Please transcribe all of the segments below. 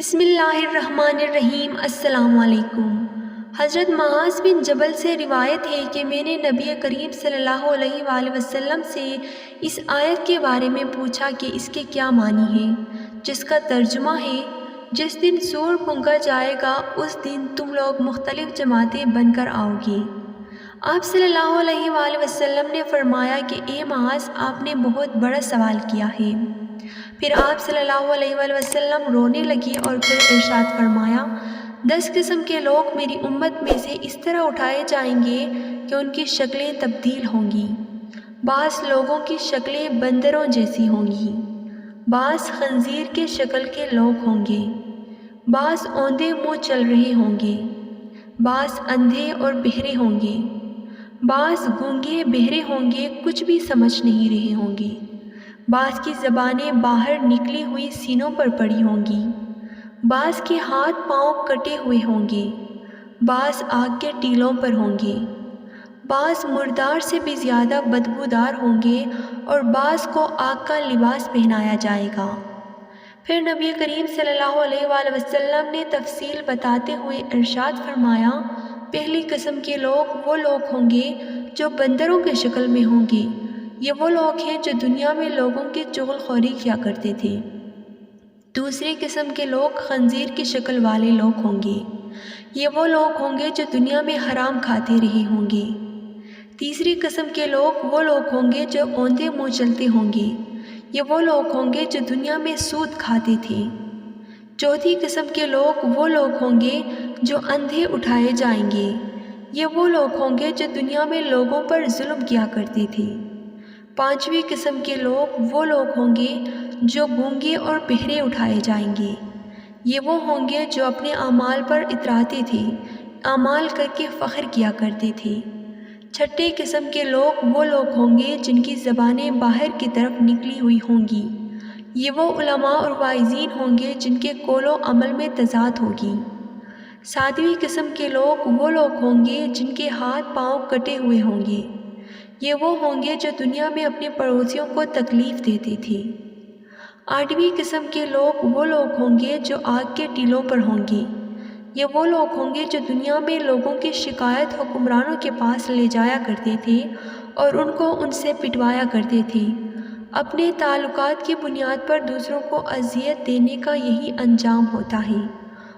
بسم اللہ الرحمن الرحیم۔ السلام علیکم۔ حضرت معاذ بن جبل سے روایت ہے کہ میں نے نبی کریم صلی اللہ علیہ وآلہ وسلم سے اس آیت کے بارے میں پوچھا کہ اس کے کیا معنی ہے، جس کا ترجمہ ہے، جس دن سور پھونکا جائے گا اس دن تم لوگ مختلف جماعتیں بن کر آؤ گے۔ آپ صلی اللہ علیہ وآلہ وسلم نے فرمایا کہ اے معاذ، آپ نے بہت بڑا سوال کیا ہے۔ پھر آپ صلی اللہ علیہ وآلہ وسلم رونے لگے اور پھر ارشاد فرمایا، 10 قسم کے لوگ میری امت میں سے اس طرح اٹھائے جائیں گے کہ ان کی شکلیں تبدیل ہوں گی۔ بعض لوگوں کی شکلیں بندروں جیسی ہوں گی، بعض خنزیر کے شکل کے لوگ ہوں گے، بعض اوندے منہ چل رہے ہوں گے، بعض اندھے اور بہرے ہوں گے، بعض گونگے بہرے ہوں گے، کچھ بھی سمجھ نہیں رہے ہوں گے، بعض کی زبانیں باہر نکلی ہوئی سینوں پر پڑی ہوں گی، بعض کے ہاتھ پاؤں کٹے ہوئے ہوں گے، بعض آگ کے ٹیلوں پر ہوں گے، بعض مردار سے بھی زیادہ بدبودار ہوں گے اور بعض کو آگ کا لباس پہنایا جائے گا۔ پھر نبی کریم صلی اللہ علیہ وآلہ وسلم نے تفصیل بتاتے ہوئے ارشاد فرمایا، پہلی قسم کے لوگ وہ لوگ ہوں گے جو بندروں کے شکل میں ہوں گے۔ یہ وہ لوگ ہیں جو دنیا میں لوگوں کی چغل خوری کیا کرتے تھے۔ دوسری قسم کے لوگ خنزیر کی شکل والے لوگ ہوں گے۔ یہ وہ لوگ ہوں گے جو دنیا میں حرام کھاتے رہے ہوں گے۔ تیسری قسم کے لوگ وہ لوگ ہوں گے جو اوندے منہ چلتے ہوں گے۔ یہ وہ لوگ ہوں گے جو دنیا میں سود کھاتے تھے۔ چوتھی قسم کے لوگ وہ لوگ ہوں گے جو اندھے اٹھائے جائیں گے۔ یہ وہ لوگ ہوں گے جو دنیا میں لوگوں پر ظلم کیا کرتے تھے۔ پانچویں قسم کے لوگ وہ لوگ ہوں گے جو گونگے اور بہرے اٹھائے جائیں گے۔ یہ وہ ہوں گے جو اپنے اعمال پر اتراتے تھے، اعمال کر کے فخر کیا کرتے تھے۔ چھٹے قسم کے لوگ وہ لوگ ہوں گے جن کی زبانیں باہر کی طرف نکلی ہوئی ہوں گی۔ یہ وہ علماء اور واعظین ہوں گے جن کے قول و عمل میں تضاد ہوگی۔ ساتویں قسم کے لوگ وہ لوگ ہوں گے جن کے ہاتھ پاؤں کٹے ہوئے ہوں گے۔ یہ وہ ہوں گے جو دنیا میں اپنے پڑوسیوں کو تکلیف دیتے تھے۔ آٹھویں قسم کے لوگ وہ لوگ ہوں گے جو آگ کے ٹیلوں پر ہوں گے۔ یہ وہ لوگ ہوں گے جو دنیا میں لوگوں کی شکایت حکمرانوں کے پاس لے جایا کرتے تھے اور ان کو ان سے پٹوایا کرتے تھے۔ اپنے تعلقات کی بنیاد پر دوسروں کو اذیت دینے کا یہی انجام ہوتا ہے،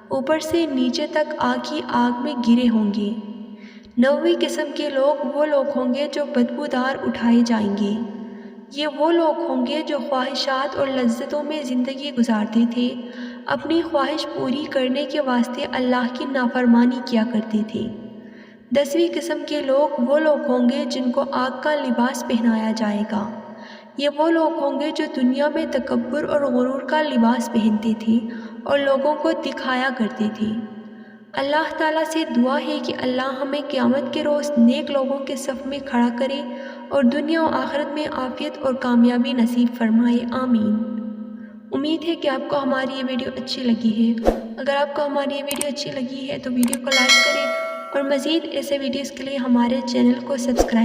اوپر سے نیچے تک آگ ہی آگ میں گرے ہوں گے۔ نویں قسم کے لوگ وہ لوگ ہوں گے جو بدبودار اٹھائے جائیں گے۔ یہ وہ لوگ ہوں گے جو خواہشات اور لذتوں میں زندگی گزارتے تھے، اپنی خواہش پوری کرنے کے واسطے اللہ کی نافرمانی کیا کرتے تھے۔ 10ویں قسم کے لوگ وہ لوگ ہوں گے جن کو آگ کا لباس پہنایا جائے گا۔ یہ وہ لوگ ہوں گے جو دنیا میں تکبر اور غرور کا لباس پہنتے تھے اور لوگوں کو دکھایا کرتے تھے۔ اللہ تعالیٰ سے دعا ہے کہ اللہ ہمیں قیامت کے روز نیک لوگوں کے صف میں کھڑا کرے اور دنیا و آخرت میں عافیت اور کامیابی نصیب فرمائے، آمین۔ امید ہے کہ آپ کو ہماری یہ ویڈیو اچھی لگی ہے۔ اگر آپ کو ہماری یہ ویڈیو اچھی لگی ہے تو ویڈیو کو لائک کریں اور مزید ایسے ویڈیوز کے لیے ہمارے چینل کو سبسکرائب